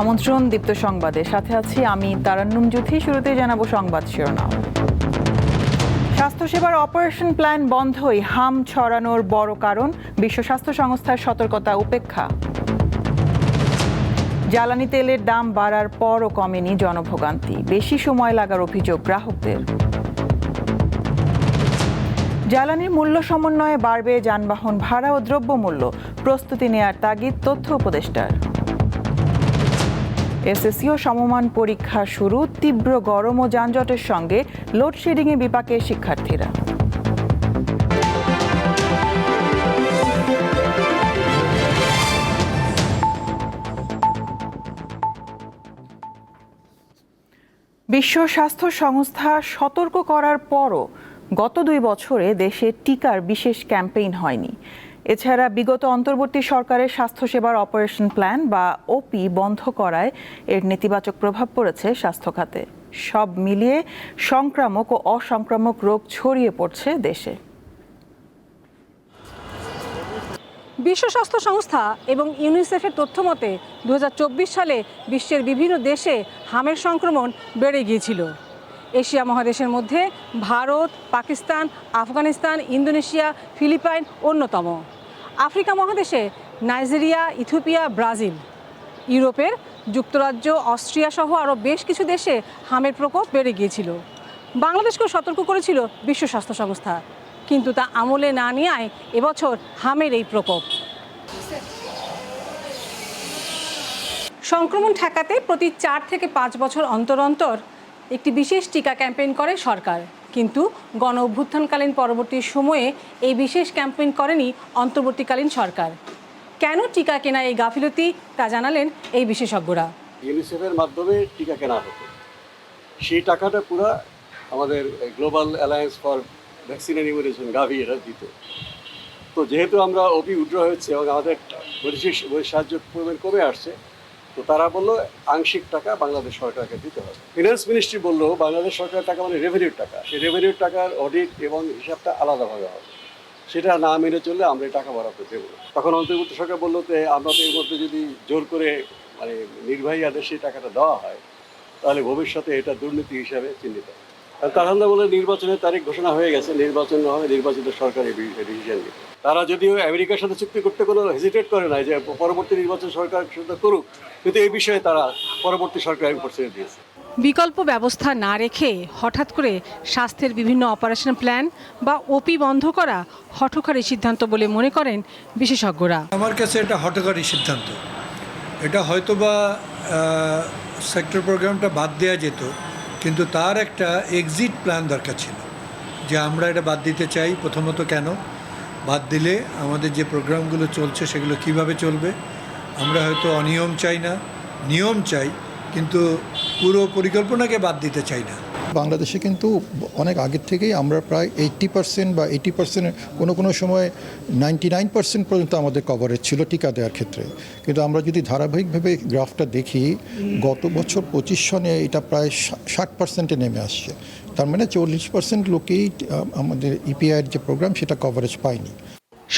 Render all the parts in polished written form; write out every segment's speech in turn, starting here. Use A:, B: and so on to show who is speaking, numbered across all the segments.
A: আমন্ত্রণ দীপ্ত সংবাদে, সাথে আছি আমি তারান্নুম জুথি। শুরুতেই জানাবো সংবাদ শিরোনাম। স্বাস্থ্যসেবার অপারেশন প্ল্যান বন্ধই হাম ছড়ানোর বড় কারণ, বিশ্ব স্বাস্থ্য সংস্থার সতর্কতা উপেক্ষা। জ্বালানি তেলের দাম বাড়ার পরও কমেনি জনভোগান্তি, বেশি সময় লাগার অভিযোগ গ্রাহকদের। জ্বালানির মূল্য সমন্বয়ে বাড়বে যানবাহন ভাড়া ও দ্রব্যমূল্য, প্রস্তুতি নেয়ার তাগিদ তথ্য উপদেষ্টার। এসএসসি ও সমমান পরীক্ষা শুরু, তীব্র গরম ও যানজটের সঙ্গে লোডশেডিংয়ে বিপাকে শিক্ষার্থীরা। বিশ্ব স্বাস্থ্য সংস্থা সতর্ক করার পরও গত 2 বছরে দেশে টিকার বিশেষ ক্যাম্পেইন হয়নি। এছাড়া বিগত অন্তর্বর্তী সরকারের স্বাস্থ্যসেবার অপারেশন প্ল্যান বা ওপি বন্ধ করায় এর নেতিবাচক প্রভাব পড়েছে স্বাস্থ্য খাতে। সব মিলিয়ে সংক্রামক ও অসংক্রামক রোগ ছড়িয়ে পড়ছে দেশে।
B: বিশ্ব স্বাস্থ্য সংস্থা এবং ইউনিসেফের তথ্য মতে 2024 সালে বিশ্বের বিভিন্ন দেশে হামের সংক্রমণ বেড়ে গিয়েছিল। এশিয়া মহাদেশের মধ্যে ভারত, পাকিস্তান, আফগানিস্তান, ইন্দোনেশিয়া, ফিলিপাইন অন্যতম। আফ্রিকা মহাদেশে নাইজেরিয়া, ইথিওপিয়া, ব্রাজিল। ইউরোপের যুক্তরাজ্য, অস্ট্রিয়া সহ আরও বেশ কিছু দেশে হামের প্রকোপ বেড়ে গিয়েছিল। বাংলাদেশকেও সতর্ক করেছিল বিশ্ব স্বাস্থ্য সংস্থা, কিন্তু তা আমলে না নেওয়ায় এবছর হামের এই প্রকোপ। সংক্রমণ ঠেকাতে প্রতি 4 থেকে 5 বছর অন্তর অন্তর একটি বিশেষ টিকা ক্যাম্পেইন করে সরকার, কিন্তু গণ অভ্যুত্থানকালীন পরবর্তী সময়ে এই বিশেষ ক্যাম্পেইন করেনি অন্তর্বর্তীকালীন সরকার। কেন টিকা কেনা এই গাফিলতি তা জানালেন এই বিশেষজ্ঞরা।
C: ইউনিসেফের মাধ্যমে টিকা কেনা হতো, সেই টাকাটা পুরো আমাদের global alliance for vaccine and immunisation Gavi এরা দিত। তো যেহেতু আমরা ওপি উইথড্র হয়েছে এবং আমাদের বৈদেশিক সাহায্যের পরিমাণ কমে আসছে, তো তারা বললো আংশিক টাকা বাংলাদেশ সরকারকে দিতে হবে। ফিনান্স মিনিস্ট্রি বললো বাংলাদেশ সরকারের টাকা মানে রেভিনিউর টাকা, সেই রেভিনিউর টাকার অডিট এবং হিসাবটা আলাদাভাবে হবে, সেটা না মেনে চললে আমরা এই টাকা বরাদ্দ দেবো। তখন অন্তর্বর্তী সরকার বললো যে আমরা তো এর মধ্যে যদি জোর করে মানে নির্বাহী আদেশে এই টাকাটা দেওয়া হয় তাহলে ভবিষ্যতে এটা দুর্নীতি হিসাবে চিহ্নিত। তারা বলে নির্বাচনের তারিখ ঘোষণা হয়ে গেছে, নির্বাচন হবে, নির্বাচিত সরকার এই ডিসিশন নিবে। তারা যদিও আমেরিকার সাথে চুক্তি করতে কোনো হেজিটেট করে না যে পরবর্তী নির্বাচন সরকার সেটা করুক, কিন্তু এই বিষয়ে তারা পরবর্তী সরকারের উপর ছেড়ে দিয়েছে।
B: বিকল্প ব্যবস্থা না রেখে হঠাৎ করে স্বাস্থ্যের বিভিন্ন অপারেশন প্ল্যান বা ওপি বন্ধ করা হঠকারী সিদ্ধান্ত বলে মনে করেন বিশেষজ্ঞরা।
D: আমার কাছে এটা হঠকারী সিদ্ধান্ত। এটা হয়তোবা সেক্টর প্রোগ্রামটা বাদ দেওয়া যেত, কিন্তু তার একটা এক্সিট প্ল্যান দরকার ছিল যে আমরা এটা বাদ দিতে চাই। প্রথমত কেন বাদ দিলে আমাদের যে প্রোগ্রামগুলো চলছে সেগুলো কিভাবে চলবে। আমরা হয়তো অনিয়ম চাই না, নিয়ম চাই, কিন্তু পুরো পরিকল্পনাকে বাদ দিতে চাই না।
E: বাংলাদেশে কিন্তু অনেক আগের থেকেই আমরা প্রায় 80% বা 80%, কোনো সময় 99% পর্যন্ত আমাদের কভারেজ ছিল টিকা দেওয়ার ক্ষেত্রে। কিন্তু আমরা যদি ধারাবাহিকভাবে গ্রাফটা দেখি, গত বছর 25 সনে এটা প্রায় 60%-এ নেমে আসছে। তার মানে 40% লোকেই আমাদের ইপিআইয়ের যে প্রোগ্রাম সেটা কভারেজ পায়নি।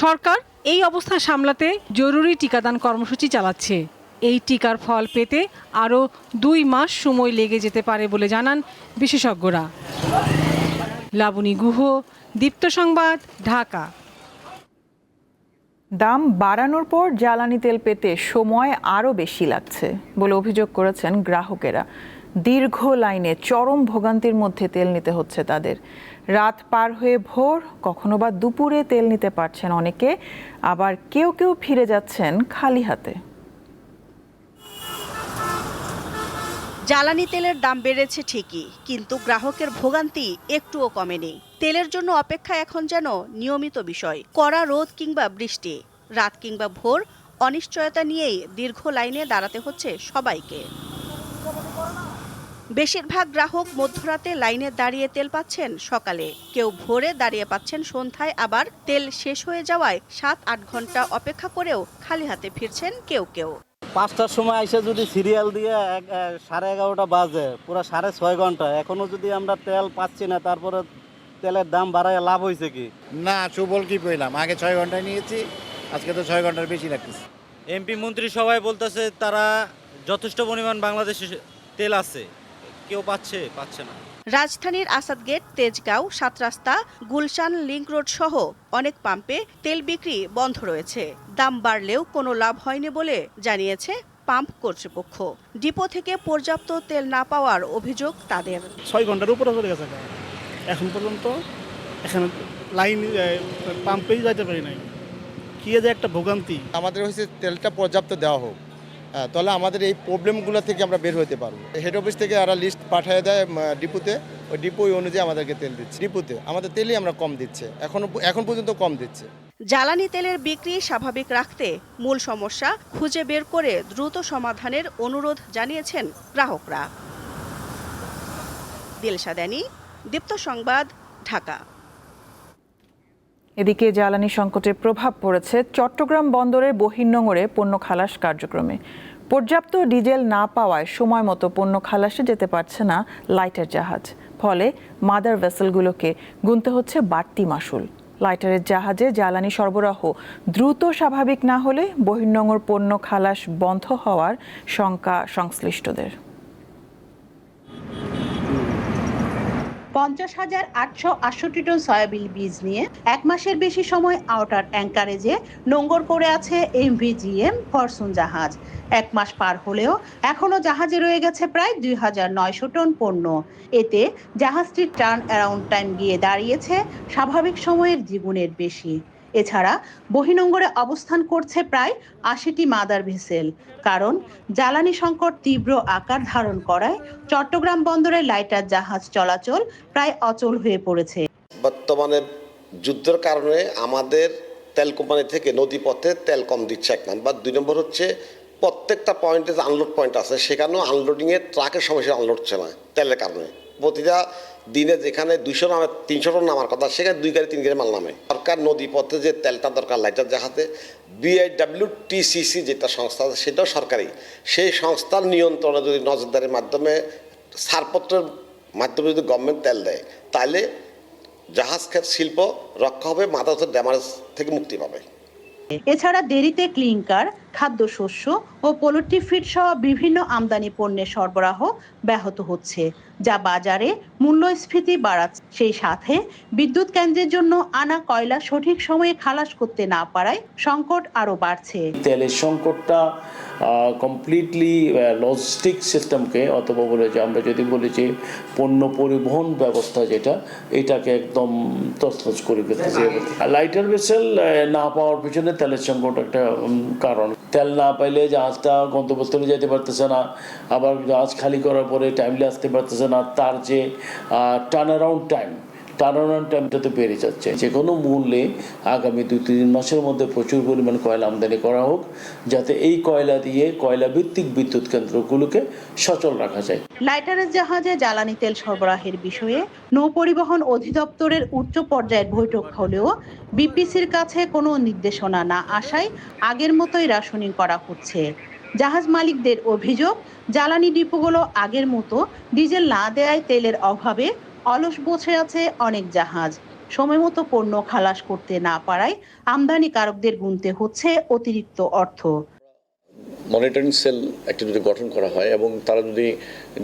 B: সরকার এই অবস্থা সামলাতে জরুরি টিকাদান কর্মসূচি চালাচ্ছে। এই টিকার ফল পেতে আরও 2 মাস সময় লেগে যেতে পারে বলে জানান বিশেষজ্ঞরা। লাবণী গুহ, দীপ্ত সংবাদ, ঢাকা।
A: দাম বাড়ানোর পর জ্বালানি তেল পেতে সময় আরও বেশি লাগছে বলে অভিযোগ করেছেন গ্রাহকেরা। দীর্ঘ লাইনে চরম ভোগান্তির মধ্যে তেল নিতে হচ্ছে তাদের। রাত পার হয়ে ভোর, কখনো বা দুপুরে তেল নিতে পারছেন অনেকে, আবার কেউ ফিরে যাচ্ছেন খালি হাতে।
F: জ্বালানি তেলের দাম বেড়েছে ঠিকই, কিন্তু গ্রাহকের ভোগান্তি একটুও কমেনি। তেলের জন্য অপেক্ষা এখন যেন নিয়মিত বিষয়। কড়া রোদ কিংবা বৃষ্টি, রাত কিংবা ভোর, অনিশ্চয়তা নিয়েই দীর্ঘ লাইনে দাঁড়াতে হচ্ছে সবাইকে। বেশিরভাগ গ্রাহক মধ্যরাতে লাইনে দাঁড়িয়ে তেল পাচ্ছেন সকালে, কেউ ভোরে দাঁড়িয়ে পাচ্ছেন সন্ধ্যায়, আবার তেল শেষ হয়ে যাওয়ায় 7-8 ঘন্টা অপেক্ষা করেও খালি হাতে ফিরছেন কেউ।
G: 5টার সময় এসে যদি সিরিয়াল দিয়ে 11:30 বাজে, পুরো 6.5 ঘন্টা, এখনো যদি আমরা তেল পাচ্ছি না, তারপরে তেলের দাম বাড়ায় লাভ হয়েছে কি?
H: না, সুবল কি পেলাম, আগে 6 ঘন্টায় নিয়েছি, আজকে তো 6 ঘন্টার বেশি লাগতেছে।
I: এমপি মন্ত্রী সবাই বলতেছে তারা
G: যথেষ্ট পরিমাণ বাংলাদেশে তেল আছে, কেউ পাচ্ছে না।
F: রাজধানীর আসাদ গেট, তেজগাঁও, সাত রাস্তা, গুলশান, লিংক রোড সহ অনেক পাম্পে তেল বিক্রি বন্ধ রয়েছে। দাম বাড়লেও কোনো লাভ হয়নি বলে জানিয়েছে পাম্প কর্তৃপক্ষ। ডিপো থেকে পর্যাপ্ত তেল না পাওয়ার অভিযোগ তাদের।
I: 6 ঘন্টার উপরে চলে গেছে, এখন পর্যন্ত এখানে লাইন পাম্পেই যাইতে পারি নাই। কি যে একটা ভোগান্তি।
H: আমাদের হচ্ছে তেলটা পর্যাপ্ত দেওয়া হোক, তাহলে আমাদের এই প্রবলেমগুলো থেকে আমরা বের হতে পারবো। হেড অফিস থেকে একটা লিস্ট পাঠিয়ে দেয় ডিপোতে, ওই ডিপো অনুযায়ী আমাদেরকে তেল দিচ্ছে। ডিপোতে আমাদের তেলই আমরা কম দিচ্ছে, এখন পর্যন্ত কম দিচ্ছে।
F: জ্বালানি তেলের বিক্রি স্বাভাবিক রাখতে মূল সমস্যা খুঁজে বের করে দ্রুত সমাধানের অনুরোধ জানিয়েছেন গ্রাহকরা। দিলশা দানি, দীপ্ত সংবাদ, ঢাকা।
A: এদিকে জ্বালানি সংকটের প্রভাব পড়েছে চট্টগ্রাম বন্দরের বহির্নোঙরে পণ্য খালাস কার্যক্রমে। পর্যাপ্ত ডিজেল না পাওয়ায় সময় মতো পণ্য খালাসে যেতে পারছে না লাইটার জাহাজ। ফলে মাদার ভেসেলগুলোকে গুনতে হচ্ছে বাড়তি মাশুল। লাইটারের জাহাজে জ্বালানি সরবরাহ দ্রুত স্বাভাবিক না হলে বহির্নোঙর পণ্য খালাস বন্ধ হওয়ার শঙ্কা সংশ্লিষ্টদের।
J: 50,868 টন সয়াবিন বীজ নিয়ে 1 মাসের বেশি সময় আউটার অ্যাঙ্কারেজে নোঙর করে আছে MVGM ফরচুন জাহাজ। 1 মাস পার হলেও এখনো জাহাজে রয়ে গেছে প্রায় 2,900 টন পণ্য। এতে জাহাজটির টার্ন অ্যারাউন্ড টাইম গিয়ে দাঁড়িয়েছে স্বাভাবিক সময়ের দ্বিগুণের বেশি। এছাড়া বহির্নোঙরে অবস্থান করছে প্রায় 80টি মাদার ভেসেল। কারণ জ্বালানি সংকট তীব্র আকার ধারণ করায় চট্টগ্রাম বন্দরে লাইটার জাহাজ চলাচল প্রায় অচল হয়ে পড়েছে।
K: বর্তমানে যুদ্ধের কারণে আমাদের তেল কোম্পানি থেকে নদীপথে তেল কম দিচ্ছে, 1 নম্বর। 2 নম্বর হচ্ছে প্রত্যেকটা পয়েন্টে যে আনলোড পয়েন্ট আছে সেখানেও আনলোডিংয়ে ট্রাকের সমস্যা আনলোড হচ্ছে না তেলের কারণে। প্রতিটা দিনে যেখানে 200 নামে 300 টন নামার কথা সেখানে 2 গাড়ি 3 গাড়ি মাল নামে। সরকার নদীপথে যে তেলটা দরকার লাইটার জাহাজে BIWTCC যেটা সংস্থা আছে সেটাও সরকারি। সেই সংস্থার নিয়ন্ত্রণে যদি নজরদারির মাধ্যমে ছাড়পত্রের মাধ্যমে যদি গভর্নমেন্ট তেল দেয় তাহলে জাহাজ শিল্প রক্ষা হবে, মাদার ড্যামেজ থেকে মুক্তি পাবে।
J: এছাড়া দেরিতে ক্লিংকার, খাদ্যশস্য ও পোল্ট্রি ফিড সহ বিভিন্ন আমদানি পণ্যের সরবরাহ ব্যাহত হচ্ছে, যা বাজারে মূল্যস্ফীতি বাড়াচ্ছে। সেই সাথে বিদ্যুৎ কেন্দ্রের জন্য আনা কয়লা সঠিক সময়ে খালাস করতে না পারায় সংকট আরও বাড়ছে।
L: তেলের সংকটটা কমপ্লিটলি লজিস্টিক সিস্টেমকে, অথবা বলে যে আমরা যদি বলি যে পণ্য পরিবহন ব্যবস্থা যেটা, এটাকে একদম তছনছ করে ফেলতেছে। লাইটার ভেসেল না পাওয়ার পিছনে তেলের সংকট একটা কারণ। তেল না পাইলে জাহাজটা গন্তব্যস্থলে যেতে পারতেছে না, আবার জাহাজ খালি করার পরে টাইমলি আসতে পারতেছে না। তার যে টার্ন টাইমটা তো বেড়ে যাচ্ছে। যে কোনো মূল্যে আগামী 2-3 মাসের মধ্যে প্রচুর পরিমাণ কয়লা আমদানি করা হোক, যাতে এই কয়লা দিয়ে কয়লা ভিত্তিক বিদ্যুৎ কেন্দ্রগুলোকে সচল রাখা যায়।
J: লাইটারের জাহাজে জ্বালানি তেল সরবরাহের বিষয়ে নৌপরিবহন অধিদপ্তরের উচ্চ পর্যায়ের বৈঠক হলেও বিপিসির কাছে কোনো নির্দেশনা না আসায় আগের মতোই রাশনিং করা হচ্ছে। জাহাজ মালিকদের অভিযোগ, জ্বালানি ডিপোগুলো আগের মতো ডিজেল না দেয়ায় তেলের অভাবে অলস বসে আছে অনেক জাহাজ। সময় মতো পণ্য খালাস করতে না পারায় আমদানিকারকদের গুনতে হচ্ছে অতিরিক্ত অর্থ।
K: মনিটরিং সেল একটা যদি গঠন করা হয় এবং তারা যদি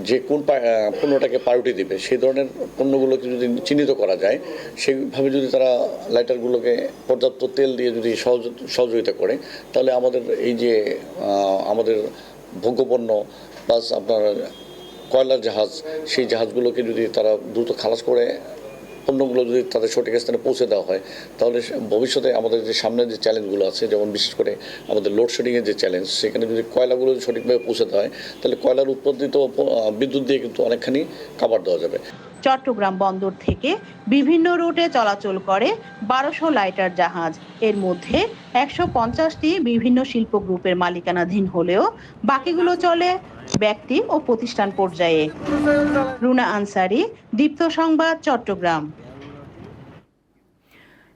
K: যে কোন পণ্যটাকে প্রায়োরিটি দেবে সেই ধরনের পণ্যগুলোকে যদি চিহ্নিত করা যায়, সেইভাবে যদি তারা লাইটারগুলোকে পর্যাপ্ত তেল দিয়ে যদি সহযোগিতা করে, তাহলে আমাদের এই যে আমাদের ভোগ্যপণ্য প্লাস আপনার কয়লার জাহাজ, সেই জাহাজগুলোকে যদি তারা দ্রুত খালাস করে পণ্যগুলো যদি তাদের সঠিক স্থানে পৌঁছে দেওয়া হয়, তাহলে ভবিষ্যতে আমাদের যে সামনের যে চ্যালেঞ্জগুলো আছে, যেমন বিশেষ করে আমাদের লোডশেডিংয়ের যে চ্যালেঞ্জ, সেখানে যদি কয়লাগুলো সঠিকভাবে পৌঁছে দেওয়া হয়, তাহলে কয়লার উৎপাদিত বিদ্যুৎ দিয়ে কিন্তু অনেকখানি কাভার দেওয়া যাবে।
J: চট্টগ্রাম বন্দর থেকে বিভিন্ন রুটে চলাচল করে 1200 লাইটার জাহাজ। এর মধ্যে 150টি বিভিন্ন শিল্প গ্রুপের মালিকানাধীন হলেও বাকিগুলো চলে ব্যক্তি ও প্রতিষ্ঠান পর্যায়ে। রুনা আনসারি, দীপ্ত সংবাদ, চট্টগ্রাম।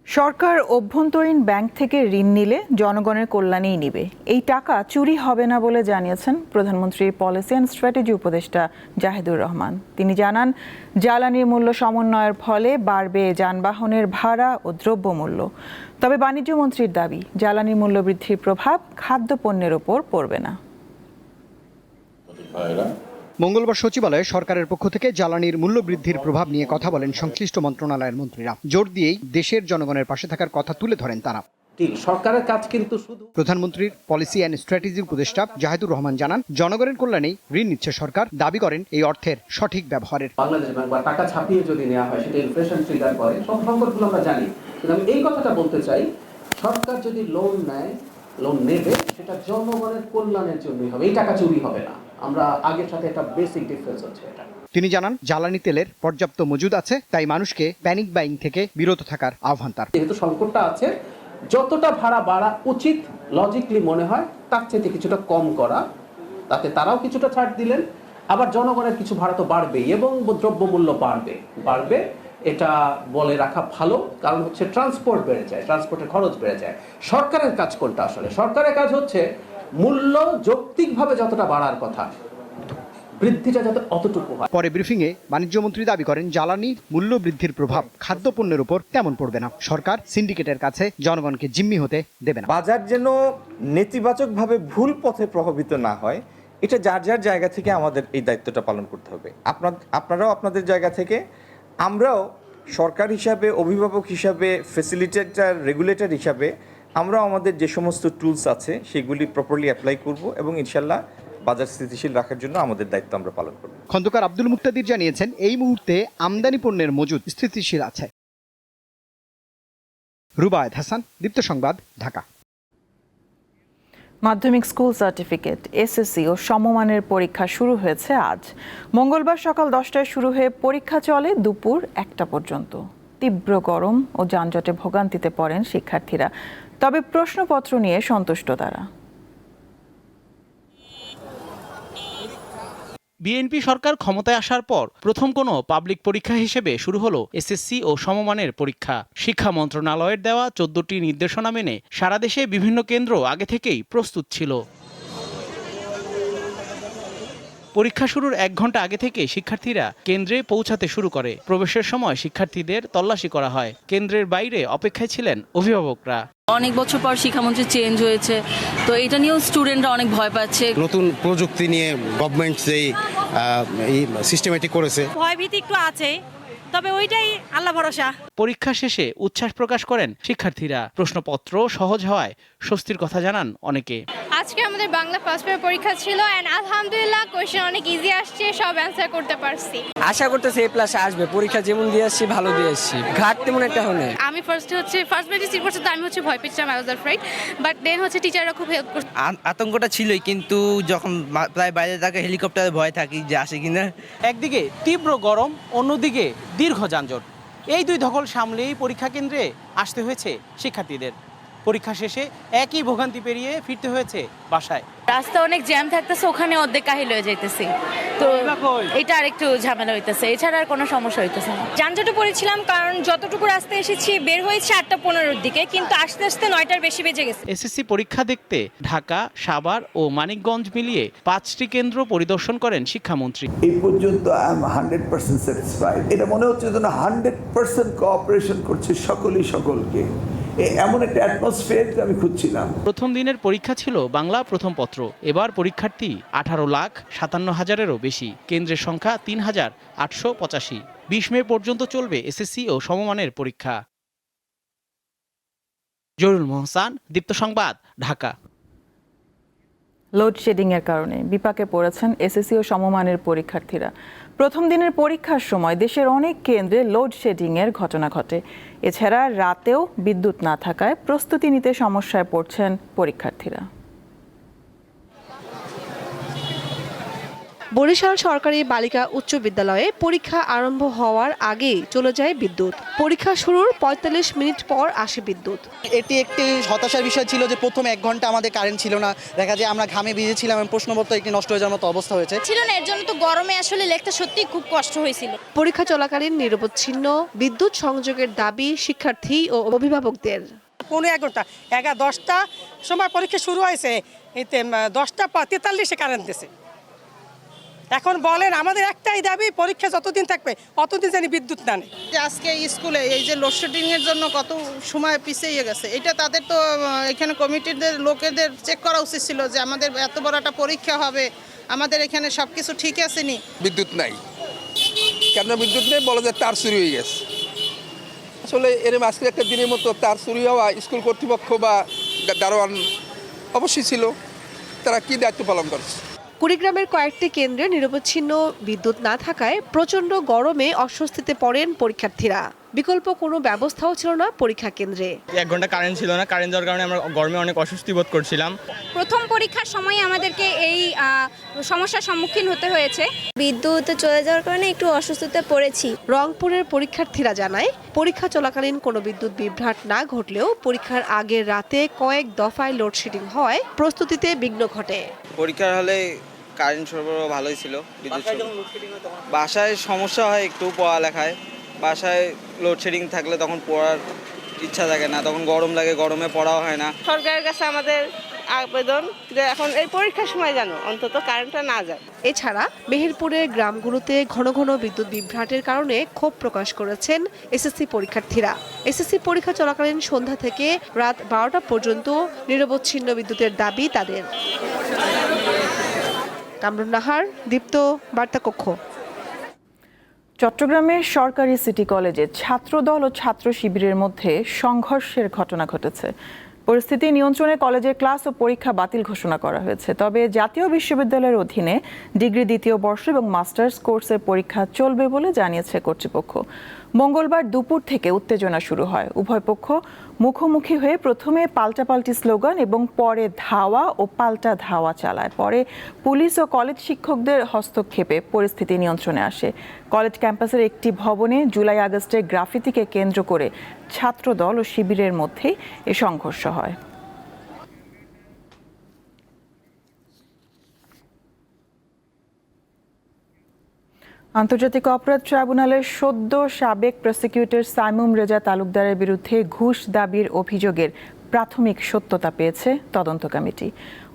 A: সরকার অভ্যন্তরীণ ব্যাংক থেকে ঋণ নিলে জনগণের কল্যাণেই নিবে। এই টাকা চুরি হবে না বলে জানিয়েছেন প্রধানমন্ত্রীর পলিসি অ্যান্ড স্ট্র্যাটেজি উপদেষ্টা জাহিদুর রহমান। তিনি জানান, জ্বালানির মূল্য সমন্বয়ের ফলে বাড়বে যানবাহনের ভাড়া ও দ্রব্যমূল্য। তবে বাণিজ্য মন্ত্রীর দাবি, জ্বালানির মূল্য বৃদ্ধির প্রভাব খাদ্যপণ্যের ওপর পড়বে না।
L: ভাইরা।
M: মঙ্গলবার সচিবালয়ে সরকারের পক্ষ থেকে জ্বালানির মূল্য বৃদ্ধির প্রভাব নিয়ে কথা বলেন সংশ্লিষ্ট মন্ত্রণালয়ের মন্ত্রীরা। জোর দিয়েই দেশের জনগণের পাশে থাকার কথা তুলে ধরেন তারা।
G: সরকারের কাজ কিন্তু শুধু
M: প্রধানমন্ত্রীর পলিসি অ্যান্ড স্ট্র্যাটেজির উপদেষ্টা জাহিদুর রহমান জানান, জনগণের কল্যাণেই ঋণ নিচ্ছে সরকার, দাবি করেন এই অর্থের সঠিক ব্যবহারের।
N: বাংলাদেশ ব্যাংক বা টাকা ছাপিয়ে যদি নেওয়া হয় সেটা ইনফ্লেশন ট্রিগার করে, সব সংকটগুলো আমরা জানি। কিন্তু আমি এই কথাটা বলতে চাই, সরকার যদি লোন নেয়, লোন নেবে সেটা জনগণের কল্যাণের জন্যই হবে, এই টাকা চুরি হবে না। আমরা আগের সাথে একটা বেসিক ডিফারেন্স হচ্ছে এটা।
M: তিনি জানান, জ্বালানি তেলের পর্যাপ্ত মজুদ আছে, তাই মানুষকে প্যানিক বাইং থেকে বিরত থাকার আহ্বান তার।
N: যেহেতু সংকটটা আছে, যতটা ভাড়া বাড়া উচিত লজিকলি মনে হয় তার চাইতে কিছুটা কম করা, তাতে তারাও কিছুটা ছাড় দিলেন, আবার জনগণের কিছু ভাড়া তো বাড়বেই এবং দ্রব্যমূল্য বাড়বে এটা বলে রাখা ভালো। কারণ হচ্ছে ট্রান্সপোর্ট বেড়ে যায়, ট্রান্সপোর্টের খরচ বেড়ে যায়। সরকারের কাজ কোনটা? আসলে সরকারের কাজ হচ্ছে মূল্য যৌক্তিকভাবে যতটা বাড়ার কথা, বৃদ্ধিটা যাতে অতটুকু হয়।
M: পরে ব্রিফিংয়ে বাণিজ্যমন্ত্রী দাবি করেন, জ্বালানি মূল্য বৃদ্ধির প্রভাব খাদ্যপণ্যের উপর তেমন পড়বে না। সরকার সিন্ডিকেটের কাছে জনগণকে জিম্মি হতে দেবে না।
O: বাজার যেন নেতিবাচকভাবে ভুল পথে প্রভাবিত না হয়, এটা যার যার জায়গা থেকে আমাদের এই দায়িত্বটা পালন করতে হবে। আপনারাও আপনাদের জায়গা থেকে, আমরাও সরকার হিসাবে, অভিভাবক হিসাবে, ফ্যাসিলিটেটর, রেগুলেটর হিসাবে আমরাও আমাদের যে সমস্ত টুলস আছে সেগুলি প্রপারলি অ্যাপ্লাই করব এবং ইনশাল্লাহ বাজার স্থিতিশীল রাখার জন্য আমাদের দায়িত্ব আমরা পালন করব।
M: খন্দকার আব্দুল মুক্তাদির জানিয়েছেন, এই মুহূর্তে আমদানি পণ্যের মজুদ স্থিতিশীল আছে। রুবায়েত হাসান, দীপ্ত সংবাদ, ঢাকা।
A: মাধ্যমিক স্কুল সার্টিফিকেট, এসএসসি ও সমমানের পরীক্ষা শুরু হয়েছে আজ। মঙ্গলবার সকাল 10টায় শুরু হয়ে পরীক্ষা চলে দুপুর 1টা পর্যন্ত। তীব্র গরম ও যানজটে ভোগান্তিতে পড়েন শিক্ষার্থীরা, তবে প্রশ্নপত্র নিয়ে সন্তুষ্ট তারা।
P: বিএনপি সরকার ক্ষমতায় আসার পর প্রথম কোনো পাবলিক পরীক্ষা হিসেবে শুরু হলো এসএসসি ও সমমানের পরীক্ষা। শিক্ষা মন্ত্রণালয়ের দেওয়া 14টি নির্দেশনা মেনে সারা দেশে বিভিন্ন কেন্দ্র আগে থেকেই প্রস্তুত ছিল। পরীক্ষা শুরুর 1 ঘন্টা আগে থেকে শিক্ষার্থীরা কেন্দ্রে পৌঁছাতে শুরু করে। প্রবেশের সময় শিক্ষার্থীদের তল্লাশি করা হয়। কেন্দ্রের বাইরে অপেক্ষায় ছিলেন অভিভাবকরা।
Q: অনেক বছর পর শিক্ষামন্ত্রী চেঞ্জ হয়েছে, তো এটা নিয়েও স্টুডেন্টরা অনেক ভয় পাচ্ছে।
R: নতুন প্রযুক্তি নিয়ে গভর্নমেন্ট যেই সিস্টেমেটিক করেছে,
S: ভয়ভীতি একটু আছে, তবে ওইটাই আল্লাহ ভরসা।
P: পরীক্ষা শেষে উচ্ছ্বাস প্রকাশ করেন শিক্ষার্থীরা। প্রশ্নপত্র সহজ হওয়ায় স্বস্তির কথা জানান অনেকে।
S: আজকে আমাদের বাংলা ফার্স্ট পেপার পরীক্ষা ছিল এন্ড আলহামদুলিল্লাহ কোশ্চেন অনেক ইজি আসছে, সব অ্যানসার করতে পারছি।
T: আশা করতেছি এ প্লাস আসবে। পরীক্ষা যেমন দিয়ে আসছি ভালো দিয়ে আসছি, ঘাট তেমন একটা হয়নি।
S: আমি ফার্স্ট বেঞ্চে সিট করছি, তো আমি ভয় পেয়েছিলাম, I was afraid, but then টিচাররা খুব হেল্প করছে।
T: আতঙ্কটা ছিলই, কিন্তু যখন প্রায় বাইরে থাকে হেলিকপ্টারে ভয় থাকি যে আসে কিনা।
P: একদিকে তীব্র গরম, অন্যদিকে দীর্ঘ যানজট, এই দুই ধকল সামলেই পরীক্ষা কেন্দ্রে আসতে হয়েছে শিক্ষার্থীদের। পরীক্ষা শেষে একই ভোগান্তি পেরিয়ে ফিরতে হয়েছে বাসায়।
S: রাস্তা অনেক জ্যাম থাকতেছে, ওখানে অর্ধেক কাহিল হয়ে যাইতেছি, তো এটা আরেকটু ঝামেলা হইতেছে, এছাড়া আর কোনো সমস্যা হইতেছে না। যানজটে পড়েছিলাম, কারণ যতটুকু রাস্তা এসেছি বের হয়েছে 8:15-র দিকে, কিন্তু আস্তে আস্তে 9টার বেশি বেজে গেছে।
P: এসএসসি পরীক্ষা দেখতে ঢাকা, সাভার ও মানিকগঞ্জ মিলিয়ে 5টি কেন্দ্র পরিদর্শন করেন শিক্ষামন্ত্রী।
U: এই পর্যন্ত আই এম 100% স্যাটিসফাইড। এটা মনে হচ্ছে যেন 100% কোঅপারেশন করছে সকলেই সকলকে, এমন একটা অ্যাটমসফিয়ার আমি খুঁজছিলাম।
P: প্রথম দিনের পরীক্ষা ছিল বাংলা প্রথম পত্র। এবার পরীক্ষার্থী 18,57,000-এরও বেশি। কেন্দ্রের সংখ্যা 3,885। 20 মে পর্যন্ত চলবে এসএসসি ও সমমানের পরীক্ষা। জহুরুল মোহসান, দীপ্ত সংবাদ, ঢাকা।
A: লোডশেডিং এর কারণে বিপাকে পড়েছেন এসএসসি ও সমমানের পরীক্ষার্থীরা। প্রথম দিনের পরীক্ষার সময় দেশের অনেক কেন্দ্রে লোডশেডিং এর ঘটনা ঘটে। এছাড়া রাতেও বিদ্যুৎ না থাকায় প্রস্তুতি নিতে সমস্যায় পড়ছেন পরীক্ষার্থীরা।
V: বরিশাল সরকারি বালিকা উচ্চ বিদ্যালয়ে পরীক্ষা আরম্ভ হওয়ার আগেই চলে যায় বিদ্যুৎ। পরীক্ষা শুরুর 45 মিনিট পর আসে বিদ্যুৎ।
W: এটি একটি হতাশার বিষয় ছিল যে প্রথম 1 ঘন্টা আমাদের কারেন্ট ছিল না। দেখা যায় আমরা ঘামে ভিজেছিলাম এবং প্রশ্নপত্র একটি নষ্ট হয়ে যাওয়ার মতো অবস্থা হয়েছে।
S: ছিল না, এর জন্য তো গরমে আসলে লিখতে সত্যি খুব কষ্ট হয়েছিল।
V: পরীক্ষা চলাকালীন নিরবচ্ছিন্ন বিদ্যুৎ সংযোগের দাবি শিক্ষার্থী ও অভিভাবকদের।
X: 10টা সময় পরীক্ষা শুরু হয়েছে, এতে 10:43-এ কারেন্ট দিয়েছে। এখন বলেন, আমাদের একটাই দাবি, পরীক্ষা যতদিন থাকবে অতদিন জানি বিদ্যুৎ না নেই।
Y: আজকে স্কুলে এই যে লোডশেডিং এর জন্য কত সময় পিছিয়ে গেছে, এটা তাদের তো এখানে কমিটিদের লোকেদের চেক করা উচিত ছিল যে আমাদের এত বড় একটা পরীক্ষা হবে, আমাদের এখানে সব কিছু ঠিক আছে নি?
B: বিদ্যুৎ নাই। কেন বিদ্যুৎ নেই? বলা যায় তার চুরি হয়ে গেছে। আসলে এরকম আজকে একটা দিনের মতো তার চুরি হওয়া স্কুল কর্তৃপক্ষ বা দারোয়ান অবশ্যই ছিল, তারা কি দায়িত্ব পালন করছে।
V: কুড়িগ্রামের কয়েকটি কেন্দ্রে নিরবচ্ছিন্ন বিদ্যুৎ না থাকায় প্রচণ্ড গরমে অস্বস্তিতে পড়েন পরীক্ষার্থীরা। বিকল্প কোনো ব্যবস্থাও ছিল না পরীক্ষা কেন্দ্রে।
C: 1 ঘন্টা কারেন্ট ছিল না, কারেন্ট যাওয়ার কারণে আমরা গরমে অনেক অস্বস্তি বোধ করছিলাম।
D: প্রথম পরীক্ষার সময় আমাদেরকে এই সমস্যার সম্মুখীন হতে হয়েছে।
E: বিদ্যুৎ চলে যাওয়ার কারণে একটু অসুস্থতায় পড়েছি।
V: রংপুরের পরীক্ষার্থীরা জানায়, পরীক্ষা চলাকালীন কোনো বিদ্যুৎ বিভ্রাট না ঘটলেও পরীক্ষার আগের রাতে কয়েক দফায় লোডশেডিং হওয়ায় প্রস্তুতিতে বিঘ্ন ঘটে।
I: পরীক্ষার হলে কারেন্ট সরবরাহ ভালোই ছিল, বিদ্যুৎ বাসায় সমস্যা হয় একটু পড়ালেখায়। বাসায় লোডশেডিং থাকলে তখন পড়ার ইচ্ছা থাকে না, তখন গরম লাগে, গরমে পড়াও হয় না।
Z: সরকারের কাছে আমাদের আবেদন যে এখন এই পরীক্ষার সময় যেন অন্তত কারেন্টটা না যায়।
V: এছাড়া মেহেরপুরের গ্রামগুলোতে ঘন ঘন বিদ্যুৎ বিভ্রাটের কারণে ক্ষোভ প্রকাশ করেছেন এসএসসি পরীক্ষার্থীরা। এসএসসি পরীক্ষা চলাকালীন সন্ধ্যা থেকে রাত 12টা পর্যন্ত নিরবচ্ছিন্ন বিদ্যুতের দাবি তাদের। কামরুন নাহার, দীপ্ত, বার্তা কক্ষ।
A: চট্টগ্রামের সরকারি সিটি কলেজে ছাত্রদল ও ছাত্র শিবিরের মধ্যে সংঘর্ষের ঘটনা ঘটেছে। পরিস্থিতি নিয়ন্ত্রণে কলেজের ক্লাস ও পরীক্ষা বাতিল ঘোষণা করা হয়েছে। তবে জাতীয় বিশ্ববিদ্যালয়ের অধীনে ডিগ্রি দ্বিতীয় বর্ষ এবং মাস্টার্স কোর্সের পরীক্ষা চলবে বলে জানিয়েছে কর্তৃপক্ষ। মঙ্গলবার দুপুর থেকে উত্তেজনা শুরু হয়। উভয় পক্ষ মুখোমুখি হয়ে প্রথমে পাল্টাপাল্টি স্লোগান এবং পরে ধাওয়া ও পাল্টা ধাওয়া চালায়। পরে পুলিশ ও কলেজ শিক্ষকদের হস্তক্ষেপে পরিস্থিতি নিয়ন্ত্রণে আসে। কলেজ ক্যাম্পাসের একটি ভবনে জুলাই আগস্টের গ্রাফিতিকে কেন্দ্র করে ছাত্রদল ও শিবিরের মধ্যেই এ সংঘর্ষ হয়। আন্তর্জাতিক অপরাধ ট্রাইব্যুনালের সদ্য সাবেক প্রসিকিউটর সাইমুম রেজা তালুকদারের বিরুদ্ধে ঘুষ দাবির অভিযোগের প্রাথমিক সত্যতা পেয়েছে তদন্ত কমিটি।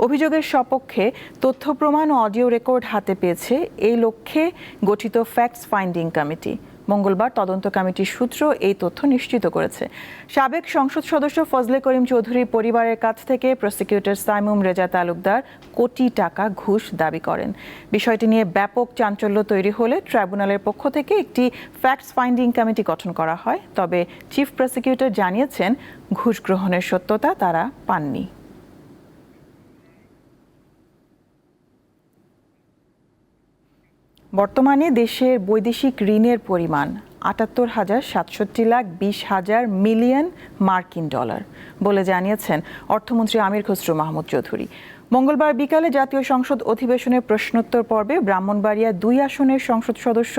A: অভিযোগের সপক্ষে তথ্য প্রমাণ ও অডিও রেকর্ড হাতে পেয়েছে এই লক্ষ্যে গঠিত ফ্যাক্টস ফাইন্ডিং কমিটি। মঙ্গলবার তদন্ত কমিটির সূত্র এই তথ্য নিশ্চিত করেছে। সাবেক সংসদ সদস্য ফজলে করিম চৌধুরীর পরিবারের কাছ থেকে প্রসিকিউটর সাইমুম রেজা তালুকদার কোটি টাকা ঘুষ দাবি করেন। বিষয়টি নিয়ে ব্যাপক চাঞ্চল্য তৈরি হলে ট্রাইব্যুনালের পক্ষ থেকে একটি ফ্যাক্টস ফাইন্ডিং কমিটি গঠন করা হয়। তবে চিফ প্রসিকিউটর জানিয়েছেন, ঘুষ গ্রহণের সত্যতা তারা পাননি। বর্তমানে দেশের বৈদেশিক ঋণের পরিমাণ ৭৮,৭৬,২০,০০০ মিলিয়ন মার্কিন ডলার বলে জানিয়েছেন অর্থমন্ত্রী আমির খসরু মাহমুদ চৌধুরী। মঙ্গলবার বিকালে জাতীয় সংসদ অধিবেশনের প্রশ্নোত্তর পর্বে ব্রাহ্মণবাড়িয়া ২ আসনের সংসদ সদস্য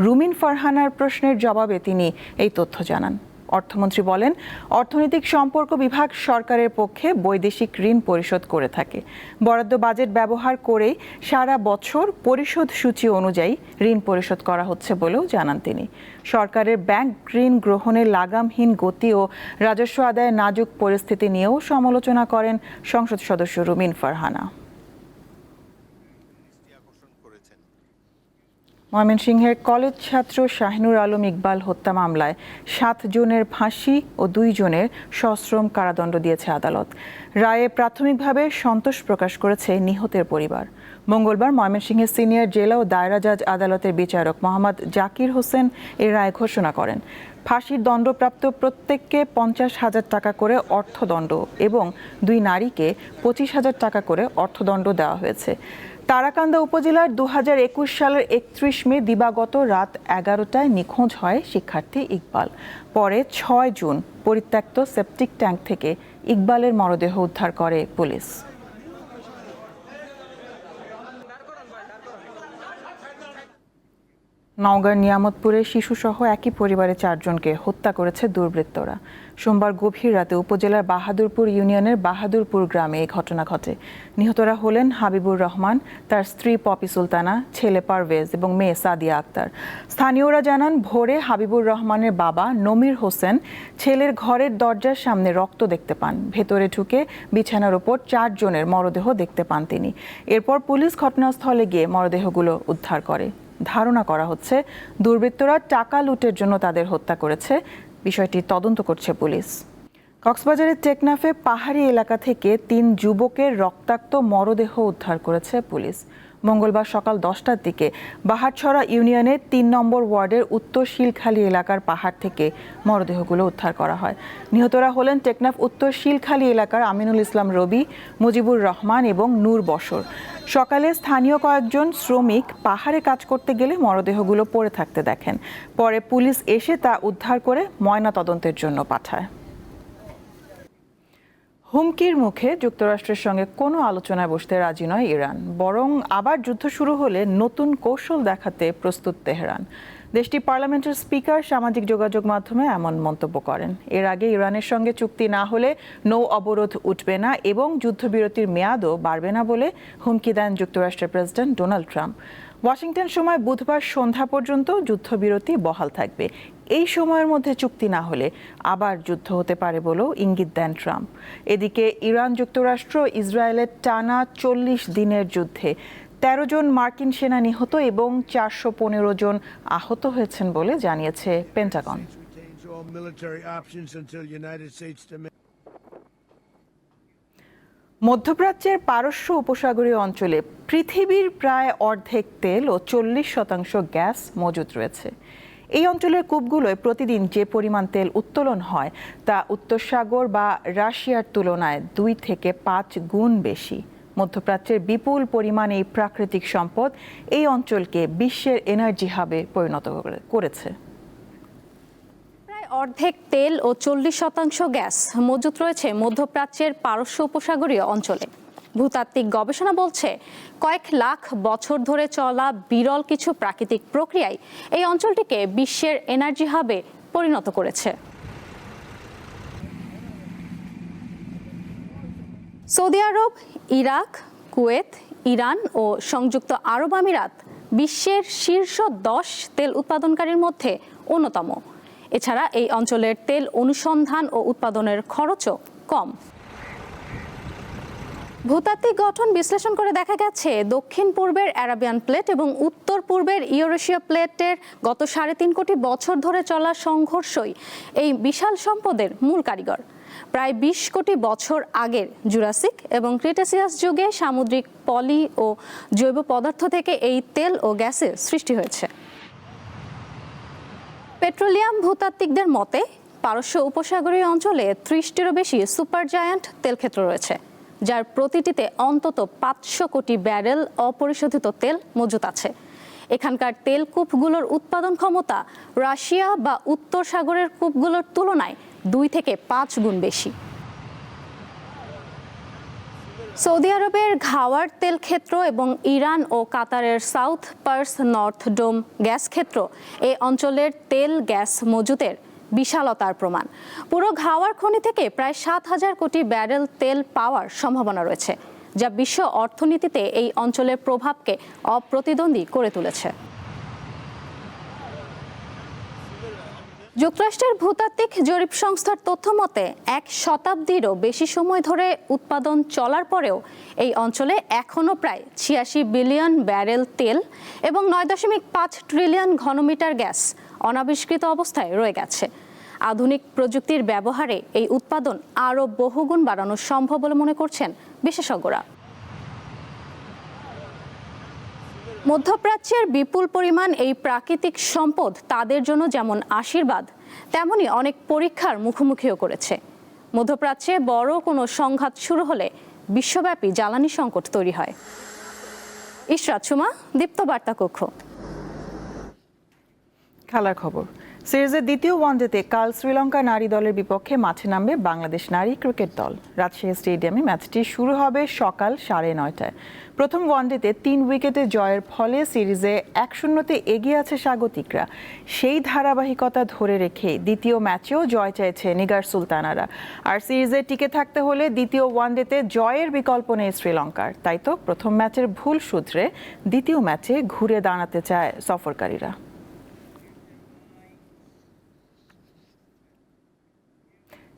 A: রুমিন ফারহানার প্রশ্নের জবাবে তিনি এই তথ্য জানান। অর্থমন্ত্রী বলেন, অর্থনৈতিক সম্পর্ক বিভাগ সরকারের পক্ষে বৈদেশিক ঋণ পরিশোধ করে থাকে। বরাদ্দ বাজেট ব্যবহার করেই সারা বছর পরিশোধ সূচি অনুযায়ী ঋণ পরিশোধ করা হচ্ছে বলেও জানান তিনি। সরকারের ব্যাংক ঋণ গ্রহণের লাগামহীন গতি ও রাজস্ব আদায়ের নাজুক পরিস্থিতি নিয়েও সমালোচনা করেন সংসদ সদস্য রুমিন ফারহানা। ময়মনসিংহের কলেজ ছাত্র শাহিনুর আলম ইকবাল হত্যা মামলায় 7 জনের ফাঁসি ও 2 জনের সশ্রম কারাদণ্ড দিয়েছে আদালত। রায়ে প্রাথমিকভাবে সন্তোষ প্রকাশ করেছে নিহতের পরিবার। মঙ্গলবার ময়মনসিংহের সিনিয়র জেলা ও দায়রা জাজ আদালতের বিচারক মোহাম্মদ জাকির হোসেন এর রায় ঘোষণা করেন। ফাঁসির দণ্ডপ্রাপ্ত প্রত্যেককে 50,000 টাকা করে অর্থদণ্ড এবং 2 নারীকে 25,000 টাকা করে অর্থদণ্ড দেওয়া হয়েছে। তারাকান্দা উপজেলার 2021 সালের 31 মে দিবাগত রাত 11টায় নিখোঁজ হয় শিক্ষার্থী ইকবাল। পরে 6 জুন পরিত্যক্ত সেপটিক ট্যাঙ্ক থেকে ইকবালের মরদেহ উদ্ধার করে পুলিশ। নওগাঁর নিয়ামতপুরে শিশুসহ একই পরিবারের 4 জনকে হত্যা করেছে দুর্বৃত্তরা। সোমবার গভীর রাতে উপজেলার বাহাদুরপুর ইউনিয়নের বাহাদুরপুর গ্রামে এই ঘটনা ঘটে। নিহতরা হলেন হাবিবুর রহমান, তার স্ত্রী পপি সুলতানা, ছেলে পারভেজ এবং মেয়ে সাদিয়া আক্তার। স্থানীয়রা জানান, ভোরে হাবিবুর রহমানের বাবা নমির হোসেন ছেলের ঘরের দরজার সামনে রক্ত দেখতে পান। ভেতরে ঢুকে বিছানার ওপর 4 জনের মরদেহ দেখতে পান তিনি। এরপর পুলিশ ঘটনাস্থলে গিয়ে মরদেহগুলো উদ্ধার করে। ধারণা করা হচ্ছে দুর্বৃত্তরা টাকা লুটের জন্য তাদের হত্যা করেছে। বিষয়টি তদন্ত করছে পুলিশ। কক্সবাজারের টেকনাফে পাহাড়ি এলাকা থেকে 3 যুবকের রক্তাক্ত মরদেহ উদ্ধার করেছে পুলিশ। মঙ্গলবার সকাল 10টার দিকে বাহারছড়া ইউনিয়নের 3 নম্বর ওয়ার্ডের উত্তর শিলখালী এলাকার পাহাড় থেকে মরদেহগুলো উদ্ধার করা হয়। নিহতরা হলেন টেকনাফ উত্তর শিলখালী এলাকার আমিনুল ইসলাম রবি, মুজিবুর রহমান এবং নূর বশর। সকালে স্থানীয় কয়েকজন শ্রমিক পাহাড়ে কাজ করতে গেলে মরদেহগুলো পড়ে থাকতে দেখেন। পরে পুলিশ এসে তা উদ্ধার করে ময়নাতদন্তের জন্য পাঠায়। হুমকির মুখে যুক্তরাষ্ট্রের সঙ্গে কোনো আলোচনায় বসতে রাজি নয় ইরান, বরং আবার যুদ্ধ শুরু হলে নতুন কৌশল দেখাতে প্রস্তুত তেহরান। দেশটির পার্লামেন্টের স্পিকার সামাজিক যোগাযোগ মাধ্যমে এমন মন্তব্য করেন। এর আগে ইরানের সঙ্গে চুক্তি না হলে নৌ অবরোধ উঠবে না এবং যুদ্ধবিরতির মেয়াদও বাড়বে না বলে হুমকি দেন যুক্তরাষ্ট্রের প্রেসিডেন্ট ডোনাল্ড ট্রাম্প। ওয়াশিংটন সময় বুধবার সন্ধ্যা পর্যন্ত যুদ্ধবিরতি বহাল থাকবে। এই সময়ের মধ্যে চুক্তি না হলে আবার যুদ্ধ হতে পারে বলেও ইঙ্গিত দেন ট্রাম্প। এদিকে ইরান যুক্তরাষ্ট্র ইসরায়েলের টানা 40 দিনের যুদ্ধে 13 জন মার্কিন সেনা নিহত এবং 415 জন আহত হয়েছেন বলে জানিয়েছে পেন্টাগন। মধ্যপ্রাচ্যের পারস্য উপসাগরীয় অঞ্চলে পৃথিবীর প্রায় অর্ধেক তেল ও 40% গ্যাস মজুদ রয়েছে। এই অঞ্চলের কূপগুলোয় প্রতিদিন যে পরিমাণ তেল উত্তোলন হয় তা উত্তর সাগর বা রাশিয়ার তুলনায় 2 থেকে 5 গুণ বেশি। মধ্যপ্রাচ্যের বিপুল পরিমাণ এই প্রাকৃতিক সম্পদ এই অঞ্চলকে বিশ্বের এনার্জি হাবে পরিণত করেছে।
F: প্রায় অর্ধেক তেল ও 40% গ্যাস মজুত রয়েছে মধ্যপ্রাচ্যের পারস্য উপসাগরীয় অঞ্চলে। ভূতাত্ত্বিক গবেষণা বলছে কয়েক লাখ বছর ধরে চলা বিরল কিছু প্রাকৃতিক প্রক্রিয়ায় এই অঞ্চলটিকে বিশ্বের এনার্জি হাবে পরিণত করেছে। সৌদি আরব, ইরাক, কুয়েত, ইরান ও সংযুক্ত আরব আমিরাত বিশ্বের শীর্ষ 10 তেল উৎপাদনকারীর মধ্যে অন্যতম। এছাড়া এই অঞ্চলের তেল অনুসন্ধান ও উৎপাদনের খরচও কম। ভূতাত্ত্বিক গঠন বিশ্লেষণ করে দেখা গেছে দক্ষিণ পূর্বের অ্যারাবিয়ান প্লেট এবং উত্তর পূর্বের ইউরেশীয় প্লেটের গত 3.5 কোটি বছর ধরে চলা সংঘর্ষই এই বিশাল সম্পদের মূল কারিগর। প্রায় 20 কোটি বছর আগের জুরাসিক এবং ক্রিটেসিয়াস যুগে সামুদ্রিক পলি ও জৈব পদার্থ থেকে এই তেল ও গ্যাসের সৃষ্টি হয়েছে। পেট্রোলিয়াম ভূতাত্ত্বিকদের মতে পারস্য উপসাগরীয় অঞ্চলে 30টিরও বেশি সুপার জায়ান্ট তেলক্ষেত্র রয়েছে, যার প্রতিটিতে অন্তত 500 কোটি ব্যারেল অপরিশোধিত তেল মজুত আছে। এখানকার তেল কূপগুলোর উৎপাদন ক্ষমতা রাশিয়া বা উত্তর সাগরের কূপগুলোর তুলনায় 2 থেকে 5 গুণ বেশি। সৌদি আরবের ঘাওয়ার তেল ক্ষেত্র এবং ইরান ও কাতারের সাউথ পার্স নর্থ ডোম গ্যাস ক্ষেত্র এই অঞ্চলের তেল গ্যাস মজুতের বিশালতার প্রমাণ। পুরো ঘাওয়ার খনি থেকে প্রায় 7,000 কোটি ব্যারেল তেল পাওয়ার সম্ভাবনা রয়েছে, যা বিশ্ব অর্থনীতিতে এই অঞ্চলের প্রভাবকে অপ্রতিদ্বন্দ্বী করে তুলেছে। যুক্তরাষ্ট্রের ভূতাত্ত্বিক জরিপ সংস্থার তথ্য মতে 1 শতাব্দীরও বেশি সময় ধরে উৎপাদন চলার পরেও এই অঞ্চলে এখনও প্রায় 86 বিলিয়ন ব্যারেল তেল এবং 9.5 ট্রিলিয়ন ঘনমিটার গ্যাস অনাবিষ্কৃত অবস্থায় রয়ে গেছে। আধুনিক প্রযুক্তির ব্যবহারে এই উৎপাদন আরও বহুগুণ বাড়ানো সম্ভব বলে মনে করছেন বিশেষজ্ঞরা। মধ্যপ্রাচ্যের বিপুল পরিমাণ এই প্রাকৃতিক সম্পদ তাদের জন্য যেমন আশীর্বাদ, তেমনি অনেক পরীক্ষার মুখোমুখিও করেছে। মধ্যপ্রাচ্যে বড় কোনো সংঘাত শুরু হলে বিশ্বব্যাপী জ্বালানি সংকট তৈরি হয়। ইশরাত সুমা, দীপ্ত বার্তা কক্ষ।
A: খেলার খবর। সিরিজের দ্বিতীয় ওয়ানডেতে কাল শ্রীলঙ্কা নারী দলের বিপক্ষে মাঠে নামবে বাংলাদেশ নারী ক্রিকেট দল। রাজশাহী স্টেডিয়ামে ম্যাচটি শুরু হবে সকাল 9:30টায়। প্রথম ওয়ানডেতে 3 উইকেটে জয়ের ফলে সিরিজে 1-0 এগিয়ে আছে স্বাগতিকরা। সেই ধারাবাহিকতা ধরে রেখে দ্বিতীয় ম্যাচেও জয় চাইছে নিগার সুলতানারা। আর সিরিজে টিকে থাকতে হলে দ্বিতীয় ওয়ানডেতে জয়ের বিকল্প নেই শ্রীলঙ্কার। তাই তো প্রথম ম্যাচের ভুল শুধরে দ্বিতীয় ম্যাচে ঘুরে দাঁড়াতে চায় সফরকারীরা।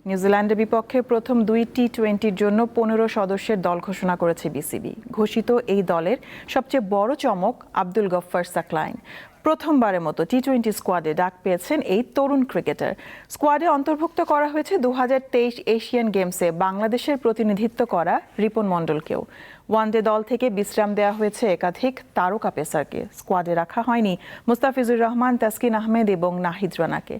A: নিউজিল্যান্ডের বিপক্ষে প্রথম 2 টি-20-র জন্য 15 সদস্যের দল ঘোষণা করেছে বিসিবি। ঘোষিত এই দলের সবচেয়ে বড় চমক আব্দুল গফফার সাকলাইন। প্রথমবারের মতো টি-20 স্কোয়াডে ডাক পেয়েছেন এই তরুণ ক্রিকেটার। স্কোয়াডে অন্তর্ভুক্ত করা হয়েছে 2023 এশিয়ান গেমসে বাংলাদেশের প্রতিনিধিত্ব করা রিপন মণ্ডলকেও। ওয়ানডে দল থেকে বিশ্রাম দেওয়া হয়েছে একাধিক তারকা পেসারকে। স্কোয়াডে রাখা হয়নি মুস্তাফিজুর রহমান, তাসকিন আহমেদ এবং নাহিদ রানাকে।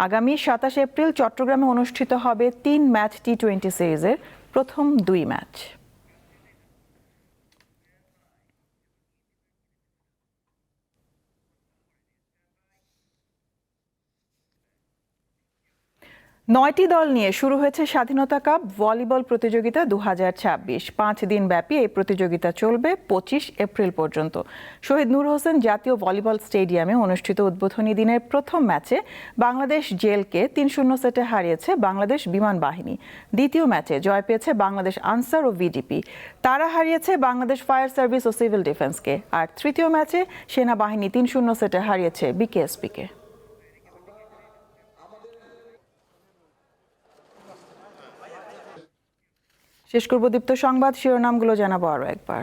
A: আগামী 27 এপ্রিল চট্টগ্রামে অনুষ্ঠিত হবে 3 ম্যাচ টি-20 সিরিজের প্রথম 2 ম্যাচ। নয়টি দল নিয়ে শুরু হয়েছে স্বাধীনতা কাপ ভলিবল প্রতিযোগিতা 2026। 5 দিন ব্যাপী এই প্রতিযোগিতা চলবে 25 এপ্রিল পর্যন্ত। শহীদ নূর হোসেন জাতীয় ভলিবল স্টেডিয়ামে অনুষ্ঠিত উদ্বোধনী দিনের প্রথম ম্যাচে বাংলাদেশ জেলকে 3-0 সেটে হারিয়েছে বাংলাদেশ বিমান বাহিনী। দ্বিতীয় ম্যাচে জয় পেয়েছে বাংলাদেশ আনসার ও ভিডিপি। তারা হারিয়েছে বাংলাদেশ ফায়ার সার্ভিস ও সিভিল ডিফেন্সকে। আর তৃতীয় ম্যাচে সেনাবাহিনী 3-0 সেটে হারিয়েছে বিকেএসপিকে। শেষ করব দীপ্ত সংবাদ, শিরোনামগুলো জানাবো আরও একবার।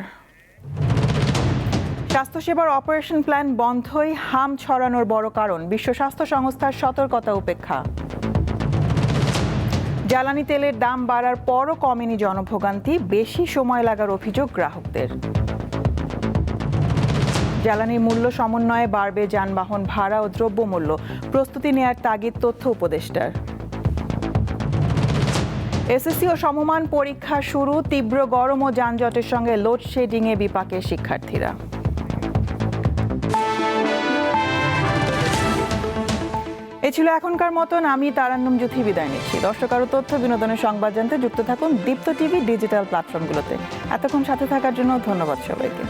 A: স্বাস্থ্যসেবার অপারেশন প্ল্যান বন্ধই হাম ছড়ানোর বড় কারণ, বিশ্ব স্বাস্থ্য সংস্থার সতর্কতা উপেক্ষা। জ্বালানি তেলের দাম বাড়ার পরও কমেনি জনভোগান্তি, বেশি সময় লাগার অভিযোগ গ্রাহকদের। জ্বালানির মূল্য সমন্বয়ে বাড়বে যানবাহন ভাড়া ও দ্রব্যমূল্য, প্রস্তুতি নেয়ার তাগিদ তথ্য উপদেষ্টার। এসএসসি ও সমমান পরীক্ষা শুরু, তীব্র গরম ও যানজটের সঙ্গে লোডশেডিংয়ে বিপাকে শিক্ষার্থীরা। এ ছিল এখনকার মতন। আমি তারান্নুম জুথি বিদায় নিচ্ছি। দর্শক আরও তথ্য বিনোদনের সংবাদ জানতে যুক্ত থাকুন দীপ্ত টিভি ডিজিটাল প্ল্যাটফর্মগুলোতে। এতক্ষণ সাথে থাকার জন্য ধন্যবাদ সবাইকে।